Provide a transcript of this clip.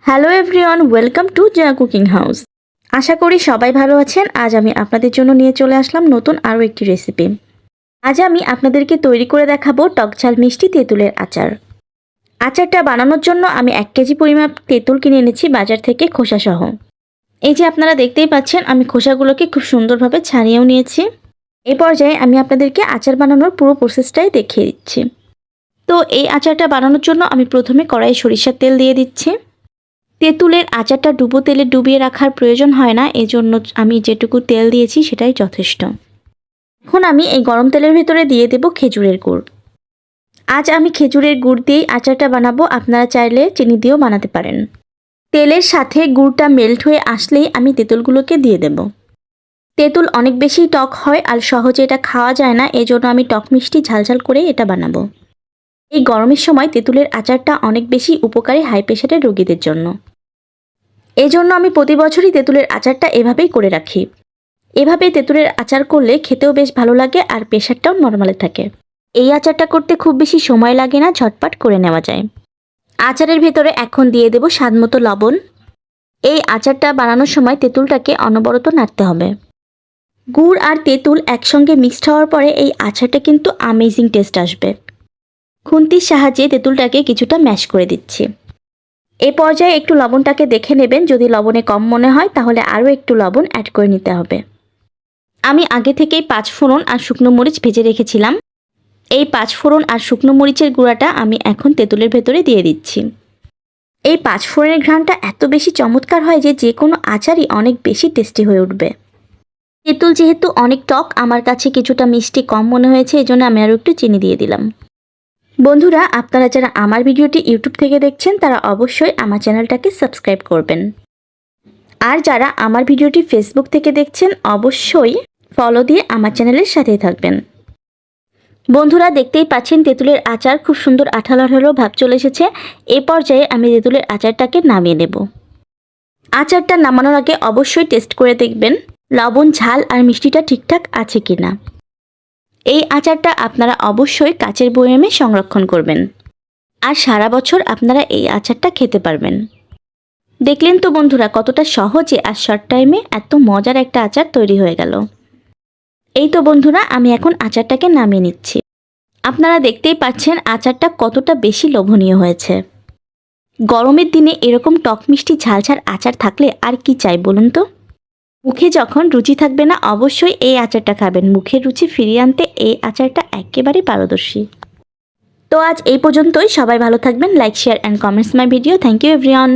Hello everyone, welcome to Jaya cooking house. আশা করি সবাই ভালো আছেন। আজ আমি আপনাদের জন্য নিয়ে চলে আসলাম নতুন আরও একটি রেসিপি। আজ আমি আপনাদেরকে তৈরি করে দেখাবো টকঝাল মিষ্টি তেঁতুলের আচার। আচারটা বানানোর জন্য আমি 1 কেজি পরিমাপ তেঁতুল কিনে এনেছি বাজার থেকে খোসাসহ। এই যে আপনারা দেখতেই পাচ্ছেন, আমি খোসাগুলোকে খুব সুন্দরভাবে ছাড়িয়েও নিয়েছি। এই পর্যায়ে আমি আপনাদেরকে আচার বানানোর পুরো প্রসেসটাই দেখিয়ে দিচ্ছি। তো এই আচারটা বানানোর জন্য আমি প্রথমে কড়াইয়ে সরিষার তেল দিয়ে দিচ্ছি। তেঁতুলের আচারটা ডুবো তেলে ডুবিয়ে রাখার প্রয়োজন হয় না, এজন্য আমি যেটুকু তেল দিয়েছি সেটাই যথেষ্ট। এখন আমি এই গরম তেলের ভেতরে দিয়ে দেব খেজুরের গুড়। আজ আমি খেজুরের গুড় দিয়েই আচারটা বানাবো, আপনারা চাইলে চিনি দিয়েও বানাতে পারেন। তেলের সাথে গুড়টা মেল্ট হয়ে আসলেই আমি তেঁতুলগুলোকে দিয়ে দেব। তেঁতুল অনেক বেশি টক হয় আর সহজে এটা খাওয়া যায় না, এজন্য আমি টক মিষ্টি ঝালঝাল করে এটা বানাবো। এই গরমের সময় তেঁতুলের আচারটা অনেক বেশি উপকারী হাই প্রেশারের রোগীদের জন্য। এই জন্য আমি প্রতি বছরই তেঁতুলের আচারটা এভাবেই করে রাখি। এভাবে তেঁতুলের আচার করলে খেতেও বেশ ভালো লাগে আর প্রেশারটাও নর্মালে থাকে। এই আচারটা করতে খুব বেশি সময় লাগে না, ঝটপট করে নেওয়া যায়। আচারের ভেতরে এখন দিয়ে দেব স্বাদমতো লবণ। এই আচারটা বানানোর সময় তেঁতুলটাকে অনবরত নাড়তে হবে। গুড় আর তেঁতুল একসঙ্গে মিক্সড হওয়ার পরে এই আচারটা কিন্তু আমেজিং টেস্ট আসবে। খুন্তির সাহায্যে তেঁতুলটাকে কিছুটা ম্যাশ করে দিচ্ছি। এ পর্যায়ে একটু লবণটাকে দেখে নেবেন, যদি লবণে কম মনে হয় তাহলে আরও একটু লবণ অ্যাড করে নিতে হবে। আমি আগে থেকেই 5 ফোড়ন আর শুকনো মরিচ ভেজে রেখেছিলাম। এই 5 ফোড়ন আর শুকনো মরিচের গুঁড়াটা আমি এখন তেঁতুলের ভেতরে দিয়ে দিচ্ছি। এই 5 ফোড়নের ঘ্রাণটা এত বেশি চমৎকার হয় যে কোনো আচারই অনেক বেশি টেস্টি হয়ে উঠবে। তেঁতুল যেহেতু অনেক টক, আমার কাছে কিছুটা মিষ্টি কম মনে হয়েছে, এজন্য আমি আরও একটু চিনি দিয়ে দিলাম। বন্ধুরা, আপনারা যারা আমার ভিডিওটি ইউটিউব থেকে দেখছেন তারা অবশ্যই আমার চ্যানেলটাকে সাবস্ক্রাইব করবেন। আর যারা আমার ভিডিওটি ফেসবুক থেকে দেখছেন অবশ্যই ফলো দিয়ে আমার চ্যানেলের সাথেই থাকবেন। বন্ধুরা, দেখতেই পাচ্ছেন তেঁতুলের আচার খুব সুন্দর আঠালো আঠালো ভাব চলে এসেছে। এ পর্যায়ে আমি তেঁতুলের আচারটাকে নামিয়ে নেব। আচারটা নামানোর আগে অবশ্যই টেস্ট করে দেখবেন লবণ, ঝাল আর মিষ্টিটা ঠিকঠাক আছে কিনা। এই আচারটা আপনারা অবশ্যই কাচের বয়ামে সংরক্ষণ করবেন, আর সারা বছর আপনারা এই আচারটা খেতে পারবেন। দেখলেন তো বন্ধুরা, কতটা সহজে আর শর্ট টাইমে এত মজার একটা আচার তৈরি হয়ে গেল। এই তো বন্ধুরা, আমি এখন আচারটাকে নামিয়ে নিচ্ছি। আপনারা দেখতেই পাচ্ছেন আচারটা কতটা বেশি লোভনীয় হয়েছে। গরমের দিনে এরকম টক মিষ্টি ঝালঝাল আচার থাকলে আর কি চাই বলুন তো। মুখে যখন রুচি থাকবে না, অবশ্যই এই আচারটা খাবেন। মুখের রুচি ফিরিয়ে আনতে এই আচারটা একেবারে পারদর্শী। তো আজ এই পর্যন্তই। সবাই ভালো থাকবেন। Like, share and comments my video. Thank you everyone.